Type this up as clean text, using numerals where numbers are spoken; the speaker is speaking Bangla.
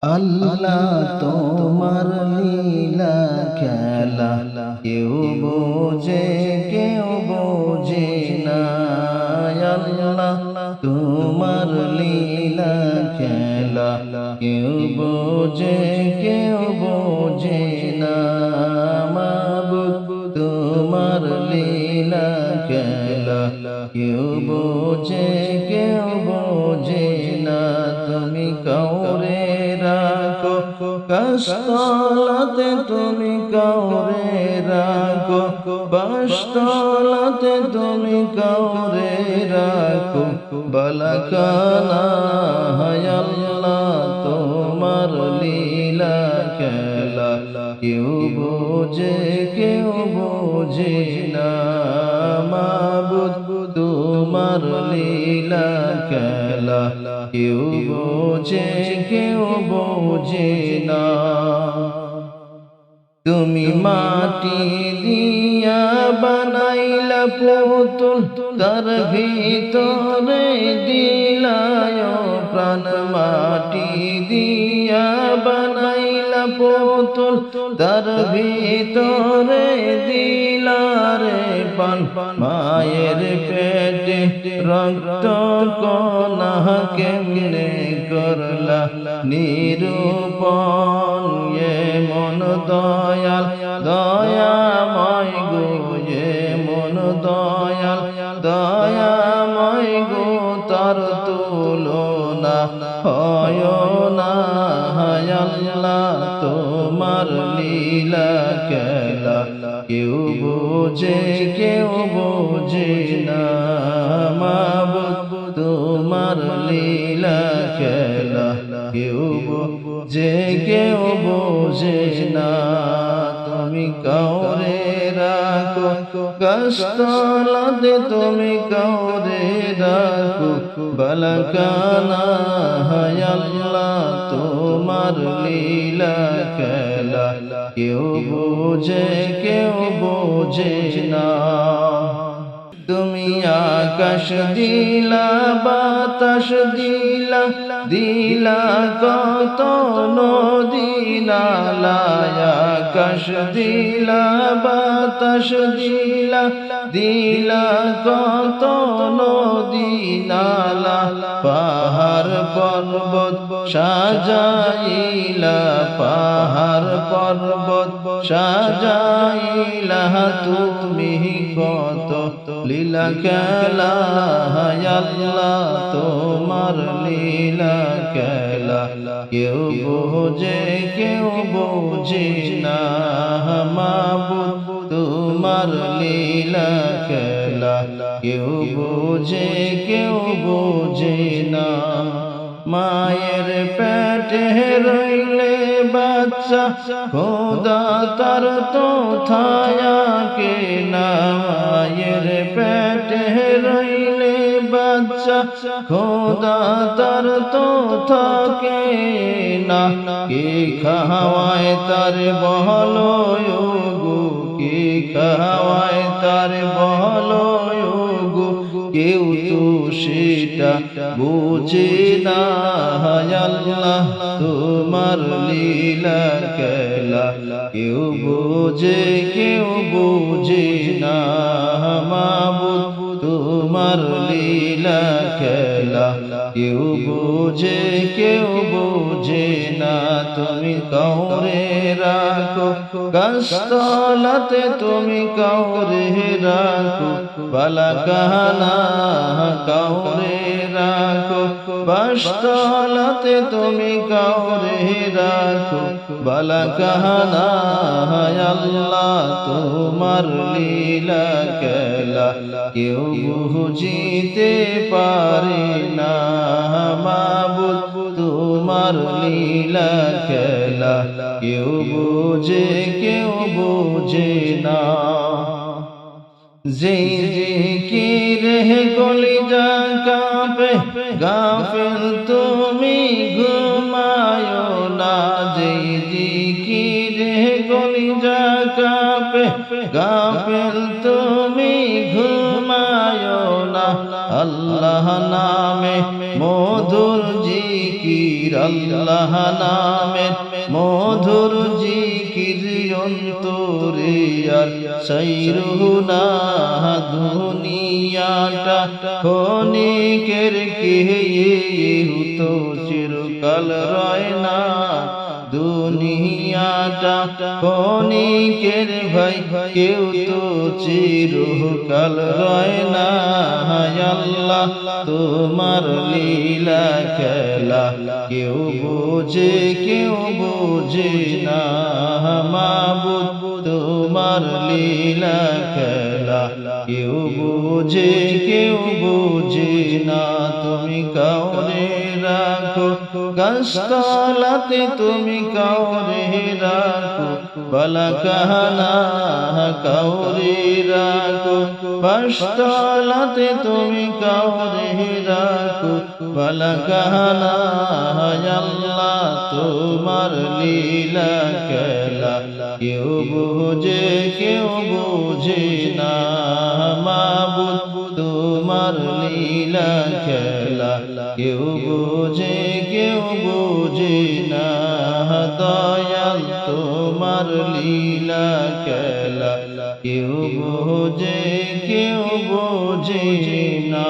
আল্লাহ তোমার লীলা খেলা কেউ বোঝে কেউ বোঝে না। আল্লাহ তোমার লীলা খেলা কেউ বোঝে কেউ বোঝে না। মাবুদ তোমার লীলা খেলা কেউ বোঝে কেউ বোঝে না। তুমি কাউরে রাখো কাশতলাতে, তুমি কাউরে রাখো বাসতলাতে, তুমি কাউরে রাখো বালাখানা। হায় আল্লাহ তোমার লীলা খেলা কেউ বোঝে কেউ বোঝে না। মাবুদ তোমার লীলা খেলা কেউ বোঝে কেউ বোঝে না। তুমি মাটি দিয়া বানাইলা পুতুল, তার ভিতরে দিলায় প্রাণ। মাটি দিয়া বানাইলা পুতুল, তার ভিতরে দিলারে পান। মায়ের পেটে রক্ত কণা কেমনে করলা নিরূপণ। মন দয়াল দয়াময় গো, মন দয়াল দয়াময় গো, তার তুলনা হয় না। হায় আল্লাহ তোমার লীলা খেলা কেউ বোঝে কেউ বোঝে না। মাবুদ তোমার লীলা খেলা কেউ বোঝে কেউ বোঝে না। তুমি কাউরে রাখো কাশতলাতে, তুমি কাউরে রাখো বালাখানা। হায় আল্লাহ তোমার লীলা খেলা কেউ বোঝে কেউ বোঝে না। তুমি আকাশ দিলা বাতাস দিলা, দিলা কত নদী নালা। আকাশ দিলা বাতাস দিলা, দিলা কত নদী নালা। পাহাড় পর্বত সাজাইলা, পাহাড় পর্বত সাজাইলা, তুমি কত লীলা খেলা। হায় আল্লাহ তোমার লীলা খেলা কেউ বোঝে কেউ বোঝে না। মাবুদ তোমার লীলা খেলা কেউ বোঝে কেউ বোঝে না। মায়ের পেটে রইলে বাচ্চা, খোদা তার তো থাকে না। মায়ের পেটে রইলে বাচ্চা, খোদা তার তো থাকে না। কে খাওয়ায় তার বহলো গো, কে খাওয়ায় তার বহলো গো, কেউ তো সেটা বোঝে না। হায় আল্লাহ তোমার লীলা খেলা কেউ বোঝে কেউ বোঝে না। মাবুদ তোমার লীলা খেলা কেউ বোঝে কেউ বোঝে না। তুমি কাউরে রাখো গাছতলাতে, তুমি কাউরে রাখো বালাখানা। কাউরে রাখো বাসতলাতে, তুমি কাউরে রাখো বালাখানা। হায় আল্লাহ তোমার লীলা খেলা কেউ বুঝিতে পারে না। মাবুদ তোমার লীলা খেলা কেউ বোঝে কেউ বোঝে না। যেই জিকিরে কলিজা কাঁপে গাফিল তুমি ঘুমায় না। যেই জিকিরে কলিজা কাঁপে গাফিল তুমি ঘুমায় না। আল্লাহ নামে মধুর জিকির জিকির আল্লাহ নামের মধুর জিকির অন্তরে আর সাইরুনা দুনিয়াটা ক্ষণিকের কেহু চিরকাল রয় না দুনিয়াটা ক্ষণিকের ভাই কেউ তো চিরকাল রয় না আল্লাহ তোমার লীলা খেলা কেউ বোঝে না মাবুদ তোমার লীলা খেলা কেউ বোঝে না তুমি কাউরে রাখো গাছতলাতে তুমি কাউরে রাখো বালা কাহানা কাউরে রাখো বাসতলাতে তুমি কাউরে রাখো বালা কাহানা আল্লাহ তোমার লীলা খেলা কেউ বোঝে না মাবুদ তোমার লীলা খেলা কেউ বোঝে না দয়াল তোমার লীলা খেলা কেউ বোঝে না।